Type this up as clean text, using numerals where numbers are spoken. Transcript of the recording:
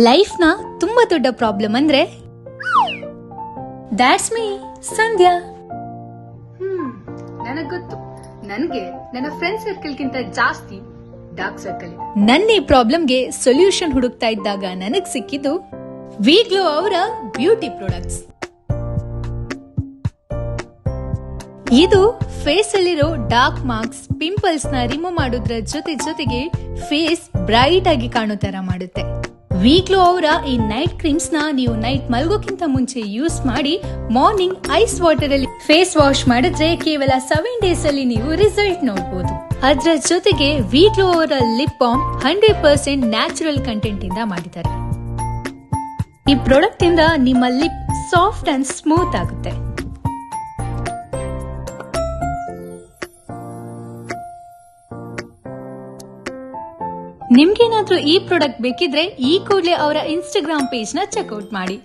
ಲೈಫ್ನ ತುಂಬಾ ದೊಡ್ಡ ಪ್ರಾಬ್ಲಮ್ ಅಂದ್ರೆ ದ್ಯಾಟ್ಸ್ ಮೀ ಸಂಧ್ಯಾ. ನನಗ್ ಗೊತ್ತು, ನನ್ಗೆ ನನ್ನ ಫ್ರೆಂಡ್ ಸರ್ಕಲ್ಗಿಂತ ಜಾಸ್ತಿ ಡಾರ್ಕ್ ಸರ್ಕಲ್ ಇದೆ. ನನ್ನ ಈ ಪ್ರಾಬ್ಲಮ್ಗೆ ಸೊಲ್ಯೂಷನ್ ಹುಡುಕ್ತಾ ಇದ್ದಾಗ ನನಗ್ ಸಿಕ್ಕಿದ್ದು ವಿ ಗ್ಲೋ ಅವರ ಬ್ಯೂಟಿ ಪ್ರಾಡಕ್ಟ್ಸ್. ಇದು ಫೇಸ್ ಅಲ್ಲಿರೋ ಡಾರ್ಕ್ ಮಾರ್ಕ್ಸ್, ಪಿಂಪಲ್ಸ್ ನ ರಿಮೂವ್ ಮಾಡೋದ್ರ ಜೊತೆಗೆ ಫೇಸ್ ಬ್ರೈಟ್ ಆಗಿ ಕಾಣೋ ತರ ಮಾಡುತ್ತೆ. ವಿ ಗ್ಲೋ ಅವರ ಈ ನೈಟ್ ಕ್ರೀಮ್ಸ್ ನ ನೀವು ನೈಟ್ ಮಲ್ಗೋಕ್ಕಿಂತ ಮುಂಚೆ ಯೂಸ್ ಮಾಡಿ ಮಾರ್ನಿಂಗ್ ಐಸ್ ವಾಟರ್ ಅಲ್ಲಿ ಫೇಸ್ ವಾಶ್ ಮಾಡಿದ್ರೆ ಕೇವಲ 7 ಡೇಸ್ ಅಲ್ಲಿ ನೀವು ರಿಸಲ್ಟ್ ನೋಡಬಹುದು. ಅದರ ಜೊತೆಗೆ ವಿ ಗ್ಲೋ ಅವರ ಲಿಪ್ ಬಾಮ್ 100% ನ್ಯಾಚುರಲ್ ಕಂಟೆಂಟ್ ಇಂದ ಮಾಡಿದ್ದಾರೆ. ಈ ಪ್ರಾಡಕ್ಟ್ ಇಂದ ನಿಮ್ಮ ಲಿಪ್ ಸಾಫ್ಟ್ ಅಂಡ್ ಸ್ಮೂತ್ ಆಗುತ್ತೆ. ನಿಮ್ಗೇನಾದ್ರೂ ಈ ಪ್ರಾಡಕ್ಟ್ ಬೇಕಿದ್ರೆ ಈ ಕೂಡಲೇ ಅವರ ಇನ್ಸ್ಟಾಗ್ರಾಮ್ ಪೇಜ್ ನ ಚೆಕ್ಔಟ್ ಮಾಡಿ.